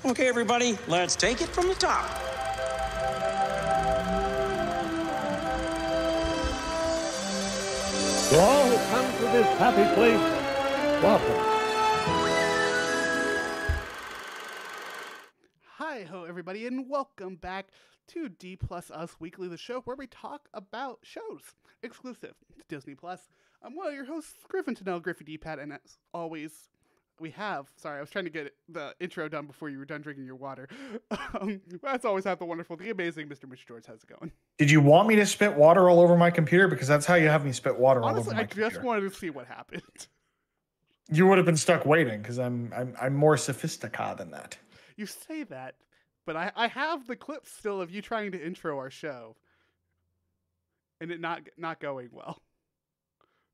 Okay, everybody, let's take it from the top. To all who come to this happy place, welcome. Hi-ho, everybody, and welcome back to D Plus Us Weekly, the show where we talk about shows exclusive to Disney Plus. I'm one of your hosts, Griffin Tennell, Griffy D-Pad, and as always, we have, sorry, I was trying to get the intro done before you were done drinking your water. As always, have the wonderful, the amazing Mr. Mitch George. How's it going? Did you want me to spit water all over my computer? Because that's how you have me spit water all over Honestly, my I computer. just wanted to see what happened. You would have been stuck waiting because I'm more sophisticated than that. You say that, but I have the clips still of you trying to intro our show, and it not going well.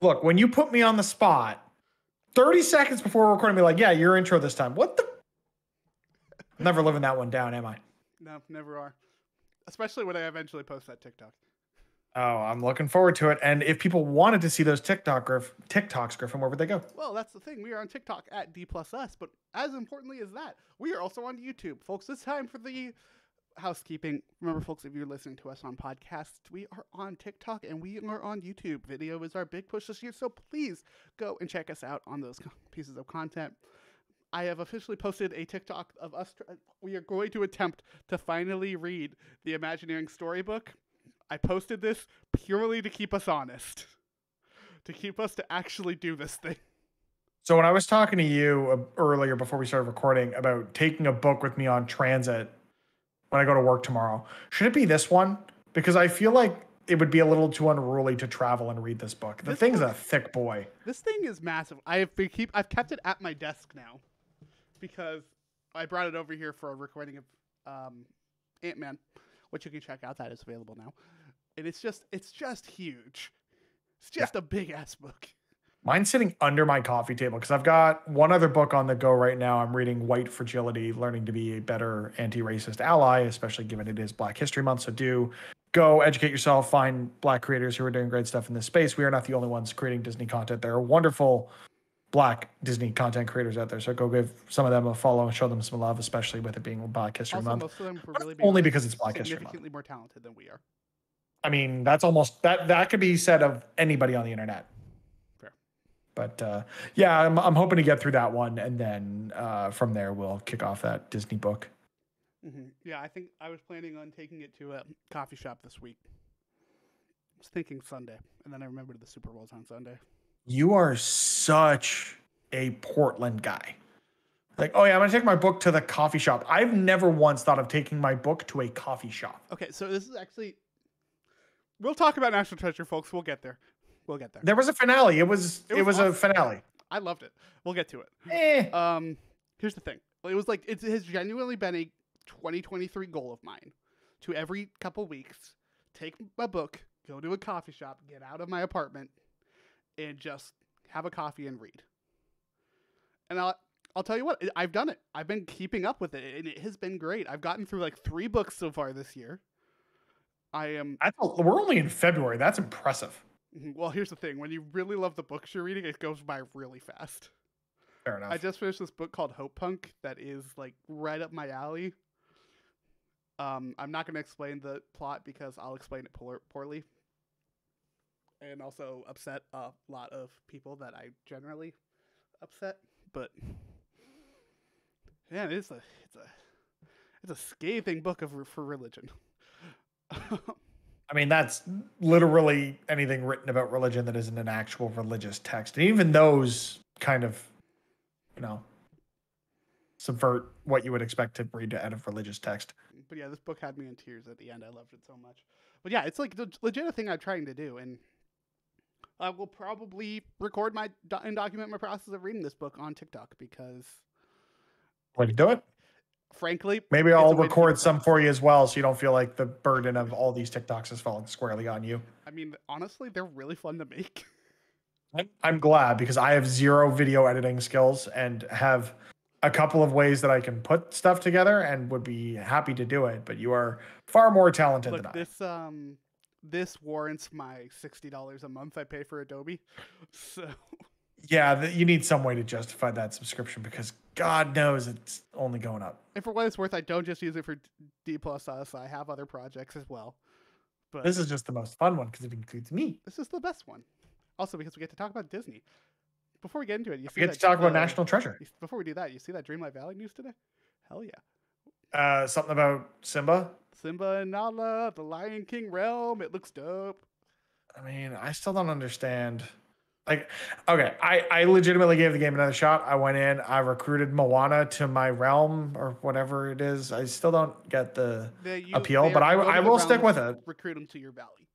Look, when you put me on the spot, 30 seconds before recording, me like, yeah, your intro this time. What the? Never living that one down, am I? No, never are. Especially when I eventually post that TikTok. Oh, I'm looking forward to it. And if people wanted to see those TikToks, Griffin, where would they go? Well, that's the thing. We are on TikTok at D plus us, but as importantly as that, we are also on YouTube. Folks, it's time for the housekeeping. Remember, folks, if you're listening to us on podcasts, we are on TikTok and we are on YouTube. Video is our big push this year, so please go and check us out on those pieces of content. I have officially posted a TikTok of us. We are going to attempt to finally read the Imagineering storybook. I posted this purely to keep us honest, to keep us to actually do this thing. So when I was talking to you earlier before we started recording about taking a book with me on transit when I go to work tomorrow, should it be this one? Because I feel like it would be a little too unruly to travel and read this book. The thing's a thick boy. This thing is massive. I've kept it at my desk now because I brought it over here for a recording of Ant-Man, which you can check out. That is available now. And it's just huge. It's just a big ass book. Mine's sitting under my coffee table because I've got one other book on the go right now. I'm reading White Fragility, Learning to be a Better Anti-Racist Ally, especially given it is Black History Month. So do go educate yourself, find Black creators who are doing great stuff in this space. We are not the only ones creating Disney content. There are wonderful Black Disney content creators out there. So go give some of them a follow and show them some love, especially with it being Black History Also, Month. most of them were really Only because it's Black History Month. Significantly more talented than we are. I mean, that's almost that could be said of anybody on the internet. Fair. But yeah, I'm hoping to get through that one, and then from there we'll kick off that Disney book. Mm-hmm. Yeah, I think I was planning on taking it to a coffee shop this week. I was thinking Sunday, and then I remembered the Super Bowl's on Sunday. You are such a Portland guy. Like, oh yeah, I'm gonna take my book to the coffee shop. I've never once thought of taking my book to a coffee shop. Okay, so this is actually. We'll talk about National Treasure, folks. We'll get there. There was a finale. It was awesome. a finale. I loved it. We'll get to it. Here's the thing. It was like it has genuinely been a 2023 goal of mine to every couple weeks take my book, go to a coffee shop, get out of my apartment, and just have a coffee and read. And I'll tell you what, I've done it. I've been keeping up with it, and it has been great. I've gotten through like 3 books so far this year. We're only in February. That's impressive. Well, here's the thing. When you really love the books you're reading, it goes by really fast. Fair enough. I just finished this book called Hope Punk that is like right up my alley. I'm not going to explain the plot because I'll explain it poorly. And also upset a lot of people that I generally upset. But yeah, it's a scathing book for religion. I mean, that's literally anything written about religion that isn't an actual religious text. And even those kind of, subvert what you would expect to read out of religious text. But yeah, this book had me in tears at the end. I loved it so much. But yeah, it's like the legit thing I'm trying to do. And I will probably record and document my process of reading this book on TikTok because... Way to do it. Frankly, maybe I'll record some for you as well, so you don't feel like the burden of all these TikToks is falling squarely on you. I mean, honestly, they're really fun to make. I'm glad because I have 0 video editing skills and have a couple of ways that I can put stuff together and would be happy to do it. But you are far more talented than I. This warrants my $60 a month I pay for Adobe. So Yeah, you need some way to justify that subscription because God knows it's only going up. And for what it's worth, I don't just use it for D plus us. I have other projects as well. But This is just the most fun one because it includes me. this is the best one. Also, because we get to talk about Disney. Before we get into it, you see We get to talk about National Treasure. Before we do that, you see that Dreamlight Valley news today? Hell yeah. Something about Simba. Simba and Nala, the Lion King realm. It looks dope. I mean, I still don't understand. Like, okay, I legitimately gave the game another shot. I went in, I recruited Moana to my realm or whatever it is. I still don't get the appeal, but I will stick with it. Recruit them to your valley.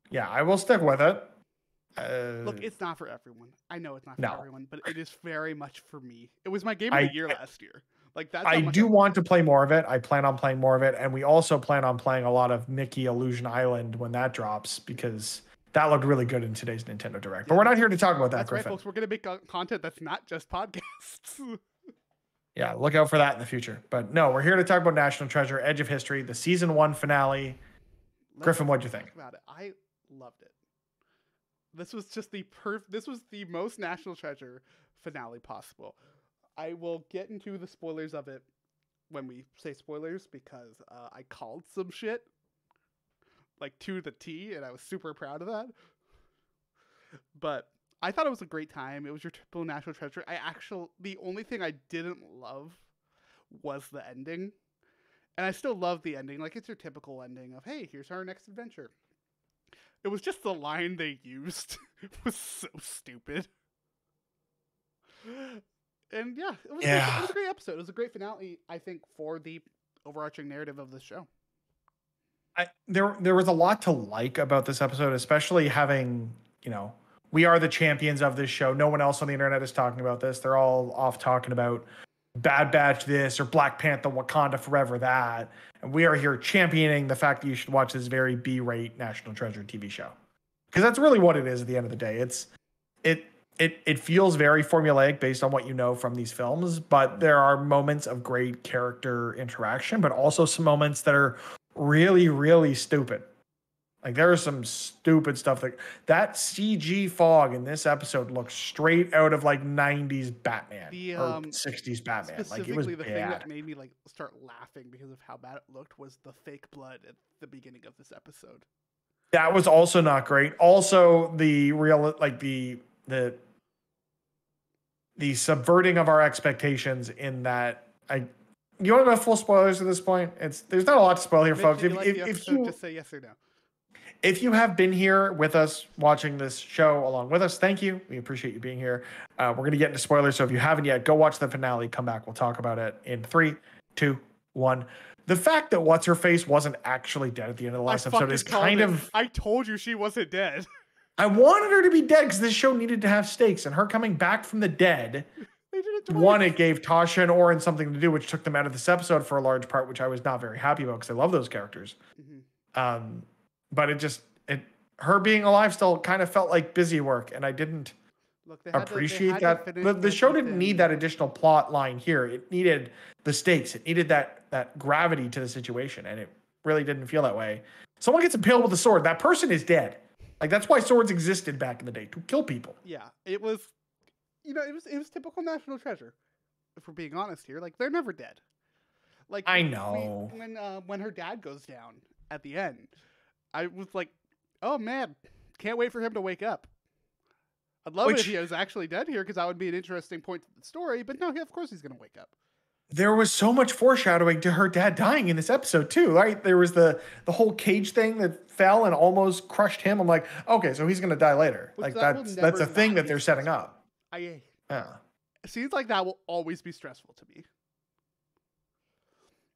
Yeah, I will stick with it. Look, it's not for everyone. I know it's not for No. everyone, but it is very much for me. It was my game of the year last year. Like that's. I do want to play more of it. I plan on playing more of it, and we also plan on playing a lot of Mickey Illusion Island when that drops because that looked really good in today's Nintendo Direct. But we're not here to talk about that, That's right, Griffin. folks. We're gonna make content that's not just podcasts. Yeah, look out for that in the future. But no, we're here to talk about National Treasure: Edge of History, the season 1 finale. Griffin, what'd you think? About it, I loved it. This was just This was the most National Treasure finale possible. I will get into the spoilers of it when we say spoilers because I called some shit like to the T, and I was super proud of that. But I thought it was a great time. It was your typical National Treasure. The only thing I didn't love was the ending. And I still love the ending. Like, it's your typical ending of, hey, here's our next adventure. It was just the line they used. It was so stupid. And yeah, it was a great episode. It was a great finale, I think, for the overarching narrative of this show. There was a lot to like about this episode, especially having, we are the champions of this show. No one else on the internet is talking about this. They're all off talking about Bad Batch this or Black Panther, Wakanda Forever that. And we are here championing the fact that you should watch this very B-rate National Treasure TV show. Because that's really what it is at the end of the day. It feels very formulaic based on what you know from these films, but there are moments of great character interaction, but also some moments that are really, really stupid. Like there is some stupid stuff that CG fog in this episode looks straight out of like 90s Batman or 60s Batman. Like it was the bad. thing that made me like start laughing because of how bad it looked was the fake blood at the beginning of this episode. That was also not great. Also, the real like the subverting of our expectations in that you want to go full spoilers at this point? There's not a lot to spoil here, folks. If you just say yes or no. If you have been here with us watching this show along with us, thank you. We appreciate you being here. We're going to get into spoilers. So if you haven't yet, go watch the finale. Come back. We'll talk about it in 3, 2, 1. The fact that What's-Her-Face wasn't actually dead at the end of the last episode is kind of... I told you she wasn't dead. I wanted her to be dead because this show needed to have stakes. And her coming back from the dead... One, it gave Tasha and Oren something to do, which took them out of this episode for a large part, which I was not very happy about because I love those characters. Mm-hmm. But her being alive still kind of felt like busy work, and I didn't appreciate that. The show didn't need that additional plot line here. It needed the stakes. It needed that gravity to the situation, and it really didn't feel that way. Someone gets impaled with a sword. That person is dead. Like that's why swords existed back in the day, to kill people. Yeah, it was. It was typical National Treasure. If we're being honest here, like they're never dead. Like I know when her dad goes down at the end, I was like, oh man, can't wait for him to wake up. I'd love it if he was actually dead here because that would be an interesting point to the story. But no, of course he's gonna wake up. There was so much foreshadowing to her dad dying in this episode too, right? There was the whole cage thing that fell and almost crushed him. I'm like, okay, so he's gonna die later. Like that's a thing that they're setting up. Scenes like that will always be stressful to me.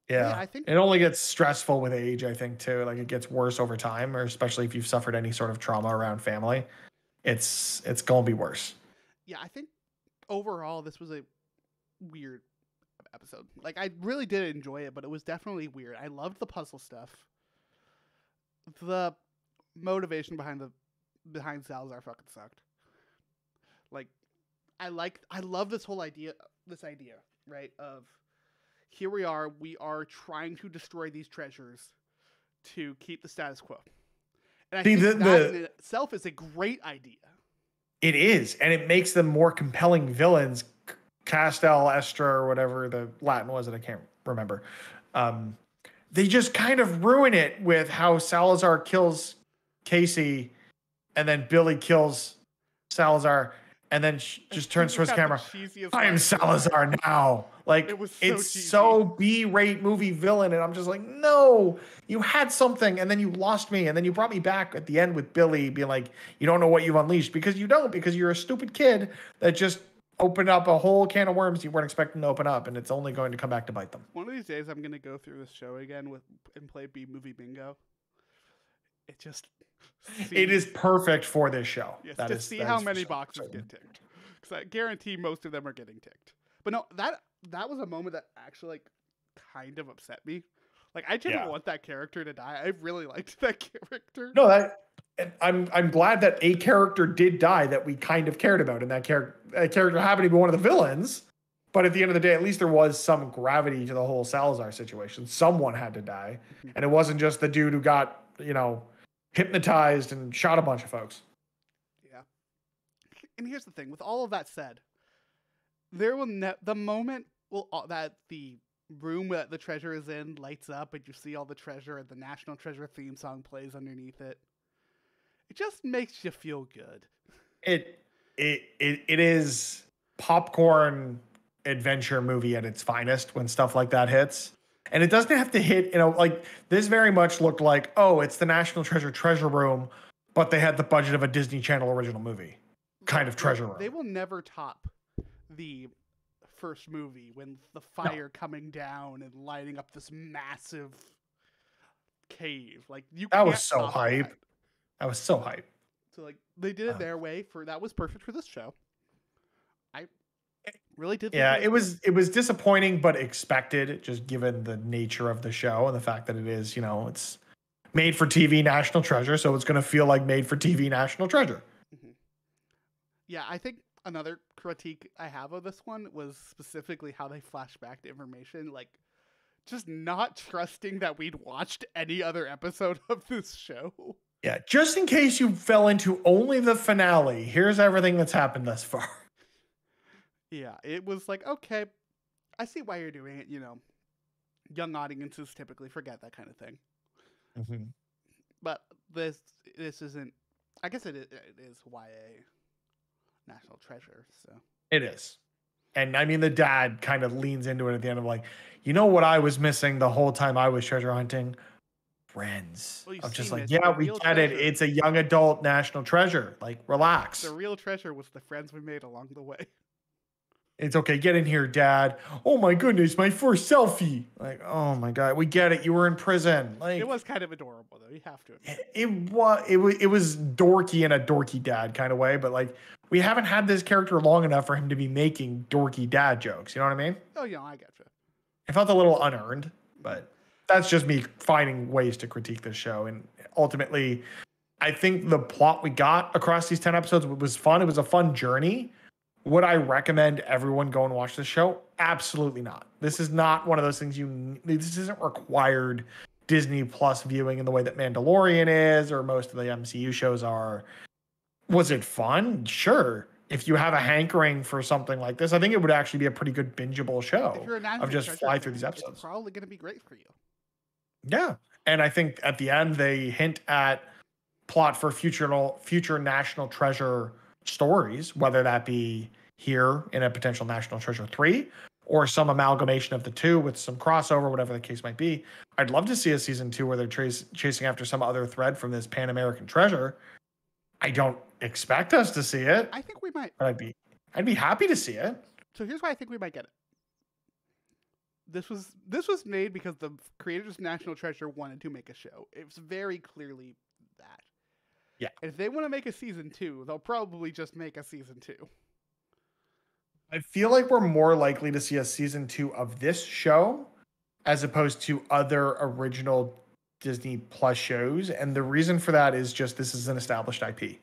Yeah, I think it only gets stressful with age. I think too, like it gets worse over time, or especially if you've suffered any sort of trauma around family, it's gonna be worse. Yeah, I think overall this was a weird episode. Like I really did enjoy it, but it was definitely weird. I loved the puzzle stuff. The motivation behind Salazar fucking sucked. Like. I love this whole idea, right? Of here we are trying to destroy these treasures to keep the status quo. And I think that in itself is a great idea. It is, and it makes them more compelling villains. Castel, Estra, or whatever the Latin was that I can't remember. They just kind of ruin it with how Salazar kills Casey, and then Billy kills Salazar, and then just turns towards the camera. I am Salazar now. Like it's so B-rate movie villain, and I'm just like, no, you had something, and then you lost me, and then you brought me back at the end with Billy being like, you don't know what you've unleashed because you don't, because you're a stupid kid that just opened up a whole can of worms you weren't expecting to open up, and it's only going to come back to bite them. One of these days, I'm gonna go through this show again and play B-movie bingo. It is perfect for this show. Yes, to see how many boxes get ticked, because I guarantee most of them are getting ticked. But no, that was a moment that actually like kind of upset me. Like I didn't want that character to die. I really liked that character. No, I'm glad that a character did die that we kind of cared about, and that character happened to be one of the villains. But at the end of the day, at least there was some gravity to the whole Salazar situation. Someone had to die, and it wasn't just the dude who got, hypnotized and shot a bunch of folks. Yeah. And here's the thing: with all of that said, there will the moment that the room that the treasure is in lights up, and you see all the treasure, and the National Treasure theme song plays underneath it. It just makes you feel good. It is popcorn adventure movie at its finest when stuff like that hits. And it doesn't have to hit, like this very much looked like, oh, it's the National Treasure room, but they had the budget of a Disney Channel original movie kind of treasure room. They will never top the first movie when the fire coming down and lighting up this massive cave. Like that was so hype. I was so hyped. So like they did it their way that was perfect for this show. I really did. Yeah, it was disappointing, but expected, just given the nature of the show and the fact that it is, it's made for TV National Treasure, so it's going to feel like made for TV National Treasure. Mm-hmm. Yeah, I think another critique I have of this one was specifically how they flash back to information, like just not trusting that we'd watched any other episode of this show. Yeah, just in case you fell into only the finale, here's everything that's happened thus far. Yeah, it was like, okay, I see why you're doing it, Young audiences typically forget that kind of thing. Mm-hmm. But this isn't, I guess it is YA National Treasure, so. It is. And I mean, the dad kind of leans into it at the end of like, what I was missing the whole time I was treasure hunting? Friends. Well, I'm just like, yeah, we get treasure. It. It's a young adult National Treasure. Like, relax. The real treasure was the friends we made along the way. It's okay. Get in here, Dad. Oh my goodness, my first selfie. Like, oh my God, we get it. You were in prison. Like, it was kind of adorable, though. You have to admit. It was dorky in a dorky dad kind of way, but like, we haven't had this character long enough for him to be making dorky dad jokes. You know what I mean? Oh yeah, I gotcha. It felt a little unearned, but that's just me finding ways to critique this show. And ultimately, I think the plot we got across these 10 episodes was fun. It was a fun journey. Would I recommend everyone go and watch this show? Absolutely not. This is not one of those things this isn't required Disney Plus viewing in the way that Mandalorian is or most of the MCU shows are. Was it fun? Sure. If you have a hankering for something like this, I think it would actually be a pretty good bingeable show of just fly through these episodes. It's probably going to be great for you. Yeah. And I think at the end, they hint at plot for future National Treasure stories, whether that be here in a potential National Treasure 3 or some amalgamation of the two with some crossover, whatever the case might be. I'd love to see a season 2 where they're chasing after some other thread from this Pan-American treasure. I don't expect us to see it. I think we might. But I'd be happy to see it. So here's why I think we might get it. This was made because the creators of National Treasure wanted to make a show. It was very clearly that. Yeah. If they want to make a season 2, they'll probably just make a season 2. I feel like we're more likely to see a season 2 of this show as opposed to other original Disney Plus shows. And the reason for that is just this is an established IP.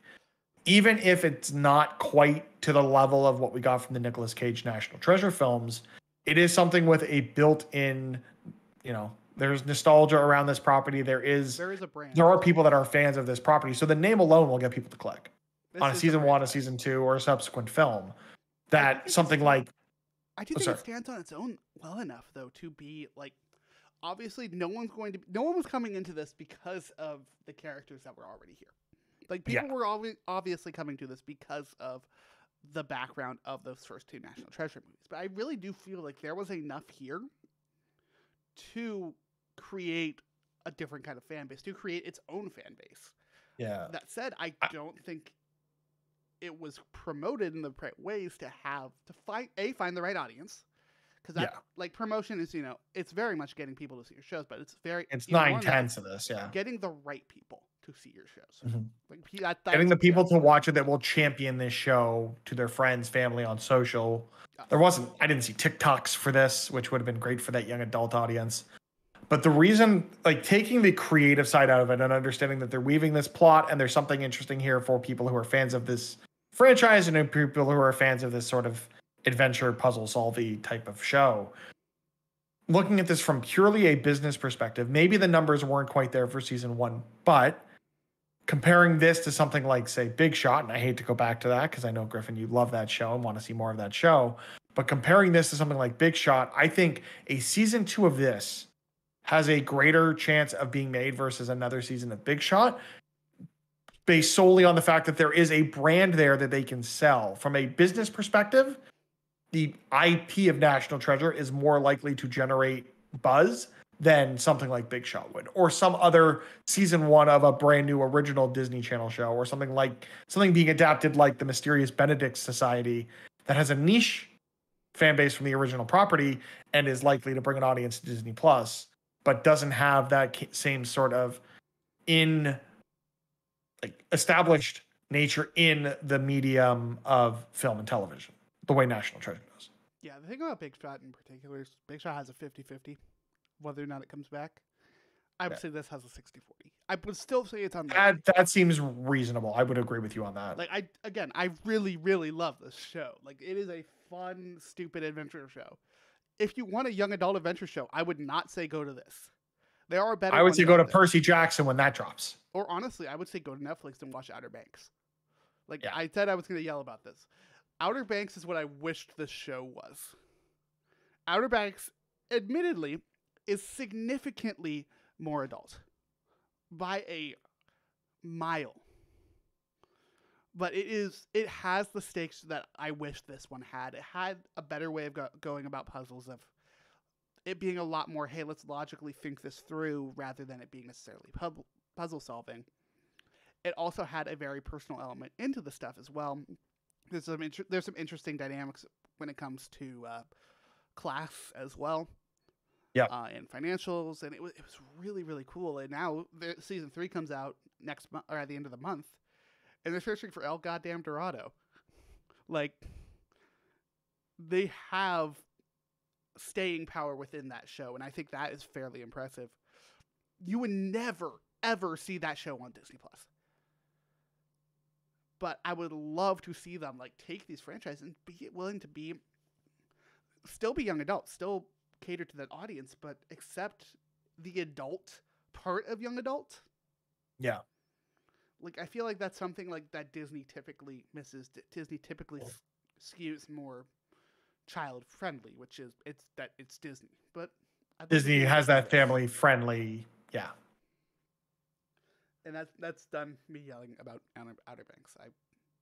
Even if it's not quite to the level of what we got from the Nicolas Cage National Treasure films, it is something with a built-in, there's nostalgia around this property. There is a brand. There are people that are fans of this property. So the name alone will get people to click. on a is season one, a franchise. season two, or a subsequent film. I That think it's something still- like I do Oh, think sorry. it stands on its own well enough, though, to be like. Obviously, no one was coming into this because of the characters that were already here. Like people were obviously coming to this because of the background of those first two National Treasure movies. But I really do feel like there was enough here to create a different kind of fan base, to create its own fan base. yeah, That said, I don't think it was promoted in the right ways to find the right audience. Because like promotion is, it's very much getting people to see your shows, but it's it's even more than that, 9/10 of this. Yeah, getting the right people to see your shows. Mhm. Like getting the people to watch it that will champion this show to their friends, family on social. I didn't see TikToks for this, which would have been great for that young adult audience. But the reason, like taking the creative side out of it and understanding that they're weaving this plot and there's something interesting here for people who are fans of this franchise and people who are fans of this sort of adventure puzzle solving type of show. Looking at this from purely a business perspective, maybe the numbers weren't quite there for season one, but comparing this to something like, say, Big Shot, and I hate to go back to that because I know, Griffin, you love that show and want to see more of that show, but comparing this to something like Big Shot, I think a season 2 of this has a greater chance of being made versus another season of Big Shot, based solely on the fact that there is a brand there that they can sell. From a business perspective, the IP of National Treasure is more likely to generate buzz than something like Big Shot would, or some other season 1 of a brand new original Disney Channel show, or something being adapted like the Mysterious Benedict Society that has a niche fan base from the original property and is likely to bring an audience to Disney Plus, but doesn't have that same sort of established nature in the medium of film and television, the way National Treasure does. Yeah, the thing about Big Shot in particular is Big Shot has a 50-50, whether or not it comes back. I would say this has a 60-40. I would still say it's on that seems reasonable. I would agree with you on that. Like I really, really love this show. Like it is a fun, stupid adventure show. If you want a young adult adventure show, I would not say go to this. There are better. I would ones say go out to there. Percy Jackson when that drops. Or honestly, I would say go to Netflix and watch Outer Banks. I said I was going to yell about this. Outer Banks is what I wished this show was. Outer Banks, admittedly, is significantly more adult by a mile. But it has the stakes that I wish this one had. It had a better way of going about puzzles, of it being a lot more, hey, let's logically think this through rather than it being necessarily puzzle solving. It also had a very personal element into the stuff as well. There's some interesting dynamics when it comes to class as well. Yeah. And financials, and it was really, really cool. And now season 3 comes out next month, or at the end of the month, and they're searching for El Goddamn Dorado. Like, they have staying power within that show, and I think that is fairly impressive. You would never, ever see that show on Disney Plus. But I would love to see them take these franchises and be willing to still be young adults, still cater to that audience, but accept the adult part of young adult. Yeah. I feel like that's something that Disney typically misses. Disney typically skews more child friendly, which is it's Disney. But Disney has that family friendly, yeah. And that's done me yelling about Outer Banks. I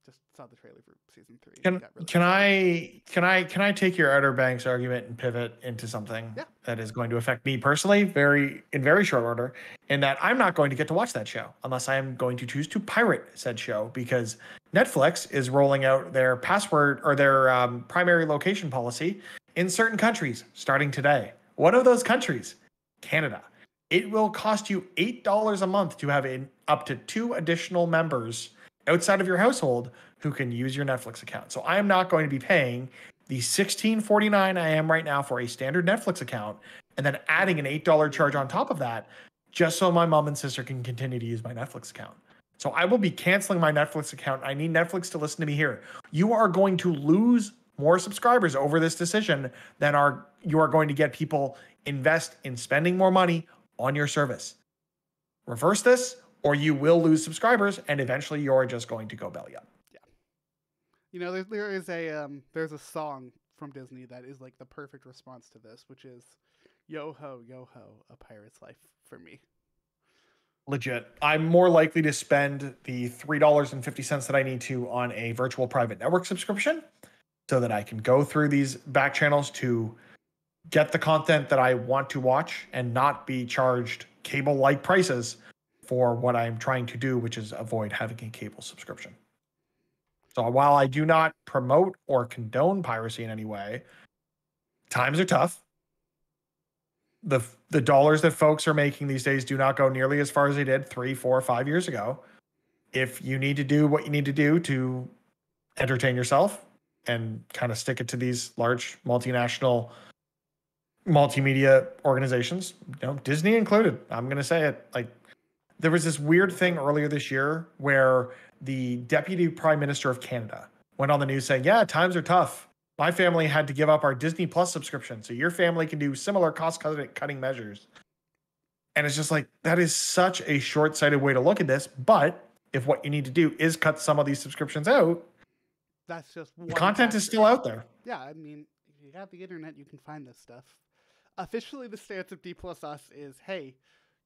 just saw the trailer for season 3. Can I take your Outer Banks argument and pivot into something that is going to affect me personally in very short order, in that I'm not going to get to watch that show unless I am going to choose to pirate said show, because Netflix is rolling out their password or their primary location policy in certain countries starting today. One of those countries, Canada. It will cost you $8 a month to have up to 2 additional members outside of your household who can use your Netflix account. So I am not going to be paying the $16.49 I am right now for a standard Netflix account, and then adding an $8 charge on top of that just so my mom and sister can continue to use my Netflix account. So I will be canceling my Netflix account. I need Netflix to listen to me here. You are going to lose more subscribers over this decision than you are going to get people invest in spending more money on your service. Reverse this, or you will lose subscribers, and eventually you're just going to go belly up. You know, there's a song from Disney that is like the perfect response to this, which is yo ho, a pirate's life for me. Legit. I'm more likely to spend the $3.50 that I need to on a virtual private network subscription so that I can go through these back channels to get the content that I want to watch and not be charged cable-like prices for what I'm trying to do, which is avoid having a cable subscription. So while I do not promote or condone piracy in any way, times are tough. The dollars that folks are making these days do not go nearly as far as they did 3, 4, 5 years ago. If you need to do what you need to do to entertain yourself and kind of stick it to these large multinational multimedia organizations, you know, Disney included, I'm going to say it. Like, there was this weird thing earlier this year where the Deputy Prime Minister of Canada went on the news saying, yeah, times are tough. My family had to give up our Disney Plus subscription, so your family can do similar cost-cutting measures. And it's just like, that is such a short-sighted way to look at this. But if what you need to do is cut some of these subscriptions out, that's just one the content factor. is still out there. Yeah, I mean, if you have the internet, you can find this stuff. Officially, the stance of D Plus Us is, hey,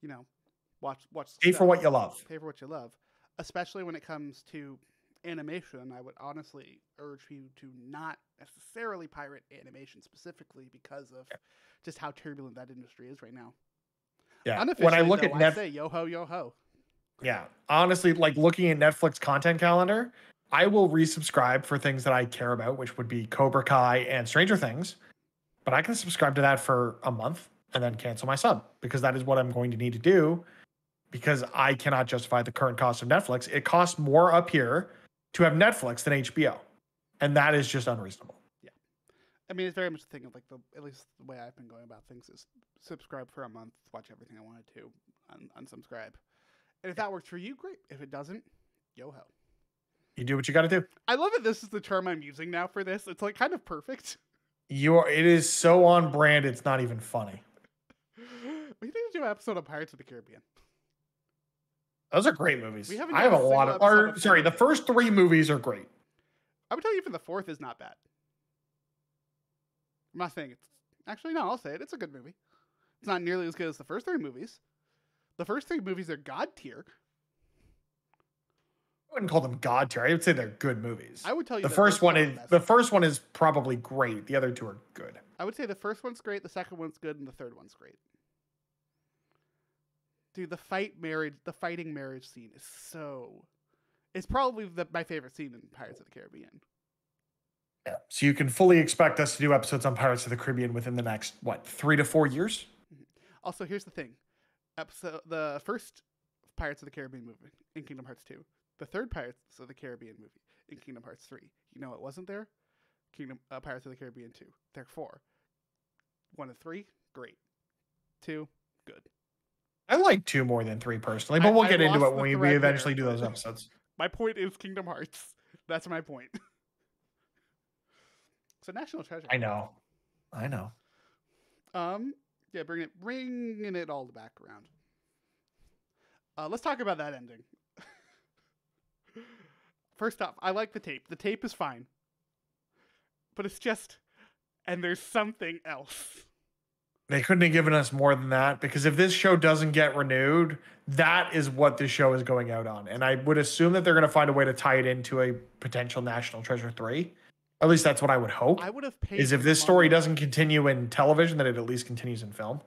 you know, watch Pay for what you love. Pay for what you love. Especially when it comes to animation, I would honestly urge you to not necessarily pirate animation specifically because of just how turbulent that industry is right now. Yeah. When I look at I say yo ho. Yeah. Honestly, like looking at Netflix content calendar, I will resubscribe for things that I care about, which would be Cobra Kai and Stranger Things. But I can subscribe to that for a month and then cancel my sub because that is what I'm going to need to do because I cannot justify the current cost of Netflix. It costs more up here to have Netflix than HBO. And that is just unreasonable. Yeah. I mean, it's very much the thing of like at least the way I've been going about things is subscribe for a month, watch everything I wanted to, unsubscribe. And if that works for you, great. If it doesn't, yo ho. You do what you got to do. I love that this is the term I'm using now for this. It's like kind of perfect. It is so on brand, it's not even funny. We need to do an episode of Pirates of the Caribbean. Those are great movies. I have a lot of. Sorry, the first 3 movies are great. I would tell you even the 4th is not bad. I'm not saying it's actually no. I'll say it. It's a good movie. It's not nearly as good as the first 3 movies. The first 3 movies are god tier. I wouldn't call them god tier. I would say they're good movies. I would tell you the first one is probably great. The other 2 are good. I would say the first one's great, the second one's good, and the third one's great. Dude, the fighting marriage scene is so. It's probably my favorite scene in Pirates of the Caribbean. Yeah. So you can fully expect us to do episodes on Pirates of the Caribbean within the next 3 to 4 years. Also, here's the thing: the first Pirates of the Caribbean movie in Kingdom Hearts 2, the third Pirates of the Caribbean movie in Kingdom Hearts 3. You know what wasn't there? Pirates of the Caribbean 2. There 4. 1 of 3, great. 2, good. I like 2 more than 3 personally, but we'll get into it when we eventually do those episodes. My point is Kingdom Hearts. That's my point. So National Treasure. I know. Yeah, bringing it all back around. Let's talk about that ending. First off, I like the tape. The tape is fine. But it's just, and there's something else. They couldn't have given us more than that because if this show doesn't get renewed, that is what this show is going out on. And I would assume that they're going to find a way to tie it into a potential National Treasure 3. At least that's what I would hope. I would have paid. Is if this story doesn't continue in television, that it at least continues in film.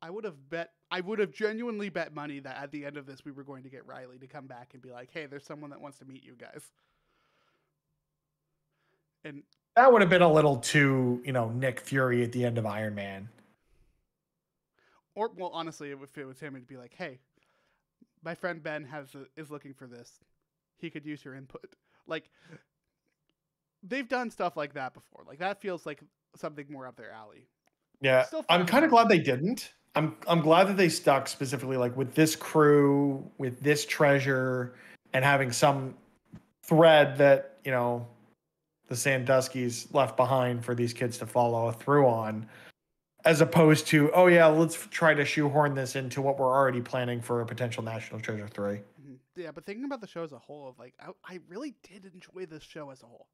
I would have genuinely bet money that at the end of this, we were going to get Riley to come back and be like, hey, there's someone that wants to meet you guys. And that would have been a little too, Nick Fury at the end of Iron Man. Or, well, honestly, if it was him, it'd be like, hey, my friend Ben is looking for this. He could use your input. Like, they've done stuff like that before. Like, that feels like something more up their alley. Yeah, I'm kind of glad they didn't. I'm glad that they stuck specifically, like, with this crew, with this treasure, and having some thread that, the Sandusky's left behind for these kids to follow through on. As opposed to, oh yeah, let's try to shoehorn this into what we're already planning for a potential National Treasure 3. Yeah, but thinking about the show as a whole, I really did enjoy this show as a whole.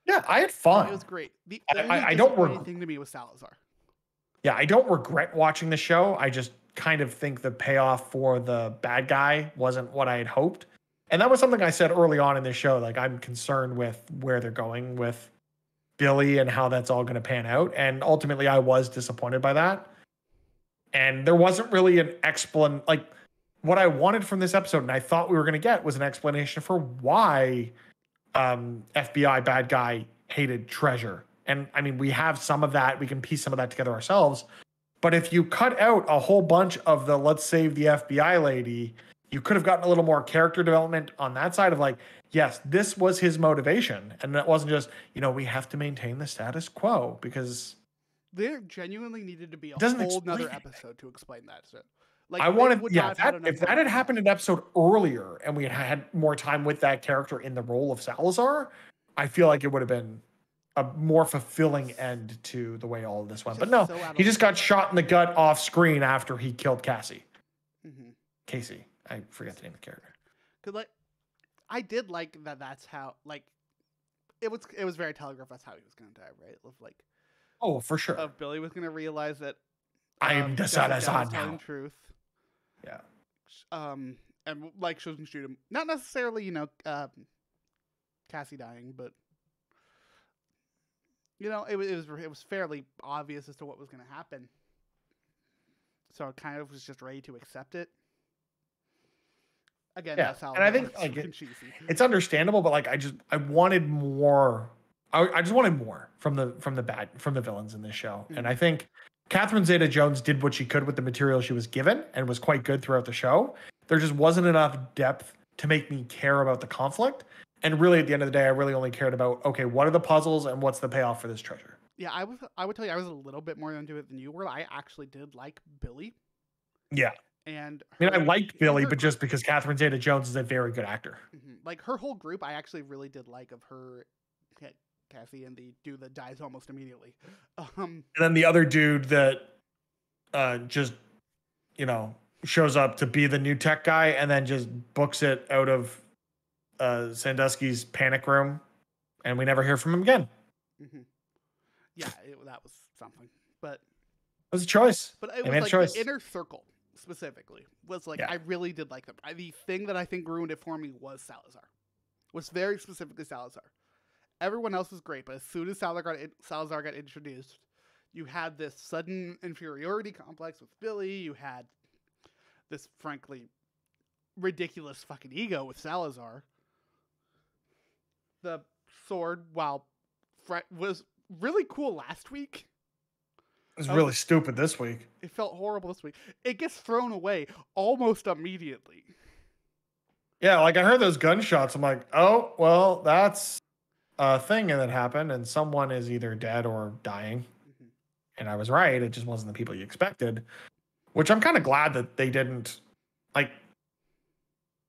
Yeah, I had fun. It was great. The I- only I don't disappointing reg- thing to me was Salazar. Yeah, I don't regret watching the show. I just kind of think the payoff for the bad guy wasn't what I had hoped. And that was something I said early on in the show. Like, I'm concerned with where they're going with Billy and how that's all going to pan out. And ultimately, I was disappointed by that. And there wasn't really an like what I wanted from this episode, and I thought we were going to get, was an explanation for why FBI bad guy hated Treasure. And I mean, we have some of that. We can piece some of that together ourselves. But if you cut out a whole bunch of the let's save the FBI lady, you could have gotten a little more character development on that side of like, yes, this was his motivation. And it wasn't just, we have to maintain the status quo because there genuinely needed to be a doesn't whole explain nother anything. episode to explain that shit. Like, I they wanted, would yeah, not have enough if that time had for happened in an episode earlier and we had had more time with that character in the role of Salazar, I feel like it would have been a more fulfilling end to the way all of this went. But no, so out of he just got line. shot in the gut off screen after he killed Cassie. Mhm. Casey. I forget the name of the character. Cause like, I did like that. That's how like, it was very telegraphed. That's how he was gonna die, right? Of like, Oh, for sure. of Billy was gonna realize that I am the Salazar telling now. truth. Yeah. And like she was gonna shoot him. Not necessarily, Cassie dying, but it was fairly obvious as to what was gonna happen. So it kind of was just ready to accept it. Again, Yeah, that's how. and I think, like, it's understandable, but like I wanted more. I just wanted more from the villains in this show. Mhm. And I think Catherine Zeta-Jones did what she could with the material she was given and was quite good throughout the show. There just wasn't enough depth to make me care about the conflict. And really, at the end of the day, I really only cared about, okay, what are the puzzles and what's the payoff for this treasure? Yeah, I would tell you I was a little bit more into it than you were. I actually did like Billy. Yeah. And I mean, I liked Billy, her- but just because Catherine Zeta-Jones is a very good actor. like her whole group, I actually really did like of her, Cassie and the dude that dies almost immediately. And then the other dude that just, shows up to be the new tech guy and then just books it out of Sandusky's panic room. And we never hear from him again. Yeah, that was something. But It was a choice. it They was made a like choice. the inner circle specifically was like, Yeah. I really did like them. The thing that I think ruined it for me was Salazar. Was very specifically Salazar. Everyone else was great, but as soon as Salazar got introduced, you had this sudden inferiority complex with Billy. You had this, frankly, ridiculous fucking ego with Salazar. The sword, while was really cool last week, It was really stupid this week. it felt horrible this week. It gets thrown away almost immediately. Yeah, like I heard those gunshots. I'm like, oh, well, that's a thing that happened, and someone is either dead or dying. And I was right. It just wasn't the people you expected, which I'm kind of glad that they didn't. Like,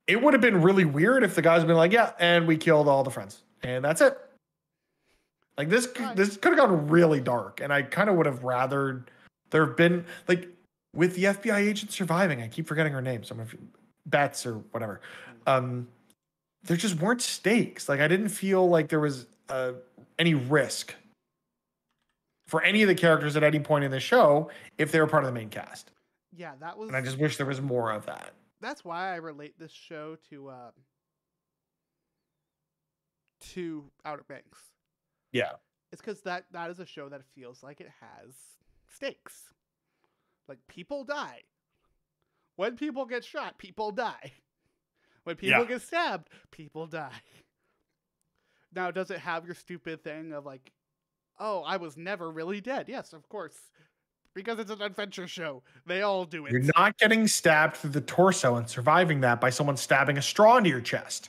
it would have been really weird if the guys had been like, yeah, and we killed all the friends, and that's it. Like, this could have gone really dark, and I kind of would have rather there have been, like, with the FBI agent surviving, I keep forgetting her name, some of Bets or whatever. There just weren't stakes. Like, I didn't feel like there was any risk for any of the characters at any point in the show if they were part of the main cast. Yeah, that was. And I just wish there was more of that. That's why I relate this show to Outer Banks. Yeah. It's because that is a show that feels like it has stakes. Like, people die. When people get shot, people die. When people get stabbed, people die. Now, does it have your stupid thing of like, oh, I was never really dead? Yes, of course. Because it's an adventure show. They all do it. You're not getting stabbed through the torso and surviving that by someone stabbing a straw into your chest.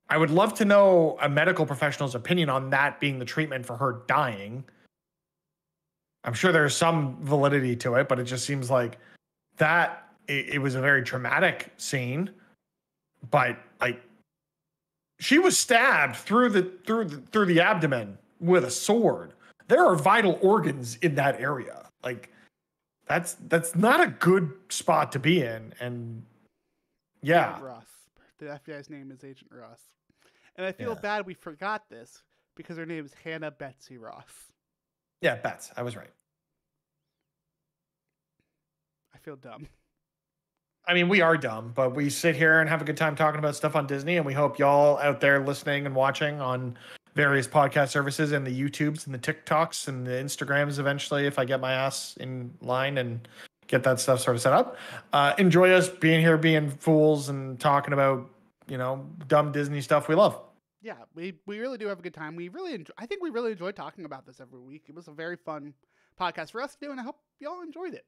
I would love to know a medical professional's opinion on that being the treatment for her dying. I'm sure there's some validity to it, but it just seems like that it was a very traumatic scene. But like, she was stabbed through the abdomen with a sword. There are vital organs in that area. Like, that's not a good spot to be in. And yeah, Agent Ross. The FBI's name is Agent Ross. And I feel Yeah. bad we forgot this because her name is Hannah Betsy Ross. Yeah, Bets. I was right. I feel dumb. I mean, we are dumb, but we sit here and have a good time talking about stuff on Disney, and we hope y'all out there listening and watching on various podcast services and the YouTubes and the TikToks and the Instagrams eventually, if I get my ass in line and get that stuff sort of set up. Enjoy us being here, being fools and talking about, dumb Disney stuff we love. Yeah, we really do have a good time. I think we really enjoy talking about this every week. It was a very fun podcast for us to do, and I hope y'all enjoyed it.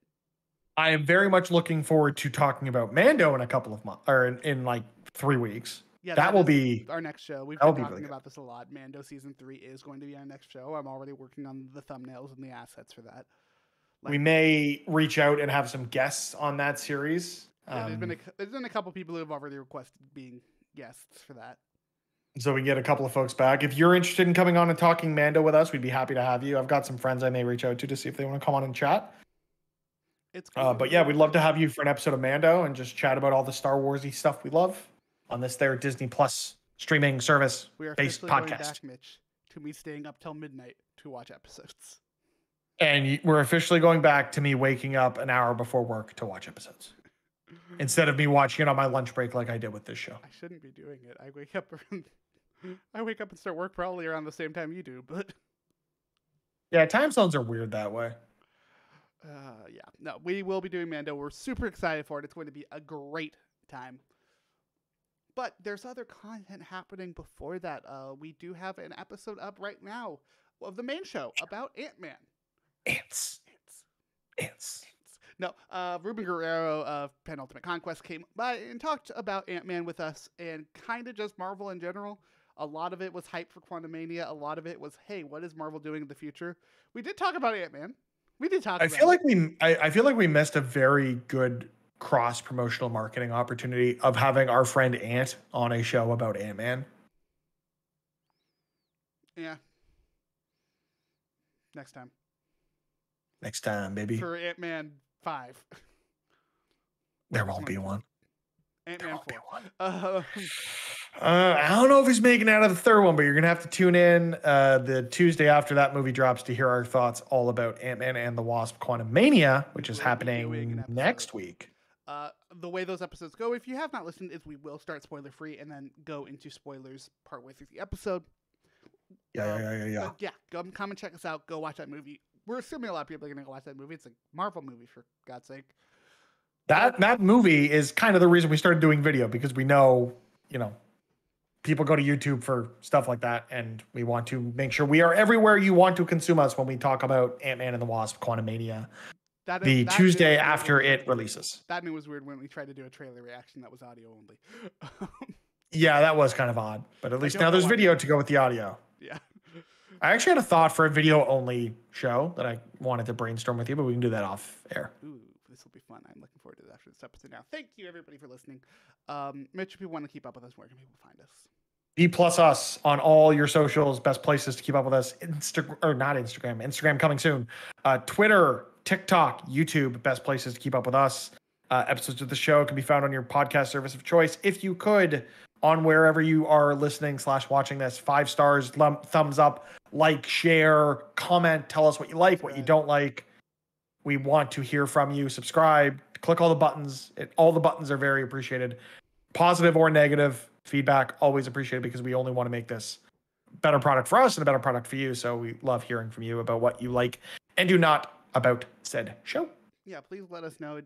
I am very much looking forward to talking about Mando in a couple of months, or in like 3 weeks. Yeah, that will is be our next show. We've that'll been be talking really about this a lot. Mando season 3 is going to be our next show. I'm already working on the thumbnails and the assets for that. We may reach out and have some guests on that series. Yeah, there's been a couple people who have already requested being guests for that. So we can get a couple of folks back. If you're interested in coming on and talking Mando with us, we'd be happy to have you. I've got some friends I may reach out to see if they want to come on and chat. It's cool. But yeah, we'd love to have you for an episode of Mando and just chat about all the Star Warsy stuff we love on this there Disney Plus streaming service we are based officially going podcast. back, Mitch, to me staying up till midnight to watch episodes. And we're officially going back to me waking up an hour before work to watch episodes instead of me watching it on my lunch break like I did with this show. I shouldn't be doing it. I wake up and start work probably around the same time you do, but Yeah, time zones are weird that way. yeah, no, we will be doing Mando. We're super excited for it. It's going to be a great time. But there's other content happening before that. We do have an episode up right now of the main show about Ant-Man. Ants. No, Ruben Guerrero of Penultimate Conquest came by and talked about Ant-Man with us and kind of just Marvel in general. A lot of it was hype for Quantumania. A lot of it was, hey, what is Marvel doing in the future? We did talk about Ant-Man. We did talk about it. I feel like we missed a very good cross promotional marketing opportunity of having our friend Ant on a show about Ant-Man. Yeah. Next time, baby. for Ant-Man 5. There won't be one. Ant-Man There 4. I don't know if he's making it out of the third one, but you're going to have to tune in the Tuesday after that movie drops to hear our thoughts all about Ant-Man and the Wasp Quantumania, which is We'll be doing happening an episode. next week. The way those episodes go, if you have not listened, is we will start spoiler-free and then go into spoilers partway through the episode. Yeah. But yeah, come and check us out. Go watch that movie. We're assuming a lot of people are going to go watch that movie. It's a Marvel movie, for God's sake. That movie is kind of the reason we started doing video, because we know, people go to YouTube for stuff like that, and we want to make sure we are everywhere you want to consume us when we talk about Ant-Man and the Wasp Quantumania, That Tuesday news was after weird. it releases. That news was weird when we tried to do a trailer reaction that was audio only. Yeah, that was kind of odd, but at least don't now know there's why. video to go with the audio. Yeah. I actually had a thought for a video only show that I wanted to brainstorm with you, but we can do that off air. Ooh, this will be fun. I'm looking forward to that after this episode now. Thank you, everybody, for listening. Mitch, if you want to keep up with us, where can people find us? B plus us on all your socials, best places to keep up with us. Instagram coming soon. Twitter, TikTok, YouTube, best places to keep up with us. Episodes of the show can be found on your podcast service of choice. If you could, on wherever you are listening / watching this, 5 stars, thumbs up, like, share, comment, tell us what you like, what you don't like. We want to hear from you. Subscribe, click all the buttons. All the buttons are very appreciated. Positive or negative feedback, always appreciated, because we only want to make this a better product for us and a better product for you. So we love hearing from you about what you like and do not about said show. Yeah, please let us know.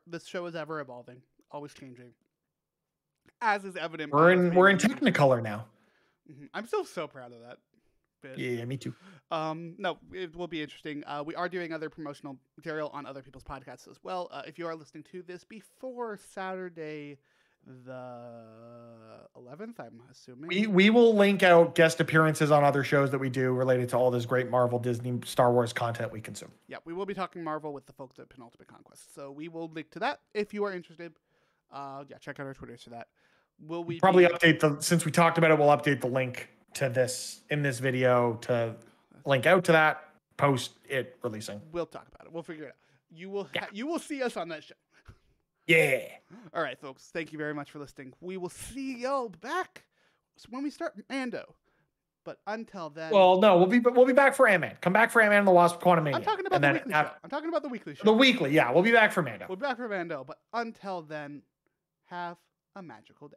This show is ever evolving, always changing. As is evident. We're in Technicolor now. I'm still so proud of that bit. Yeah, me too. No, it will be interesting. We are doing other promotional material on other people's podcasts as well. If you are listening to this before Saturday the 11th, I'm assuming. We will link out guest appearances on other shows that we do related to all this great Marvel, Disney, Star Wars content we consume. Yeah, we will be talking Marvel with the folks at Penultimate Conquest. So we will link to that if you are interested. Check out our Twitters for that. Will we probably update since we talked about it, we'll update the link to this in this video to link out to that post it releasing. We'll talk about it. We'll figure it out. You will see us on that show. Yeah. All right, folks. Thank you very much for listening. We will see y'all back when we start Mando. But until then, Well, no, we'll be back for Ant-Man. Come back for Ant-Man and the Wasp: Quantumania. I'm talking about the weekly show. I'm talking about the weekly show. The weekly, yeah. We'll be back for Mando. We'll be back for Mando. But until then, have a magical day.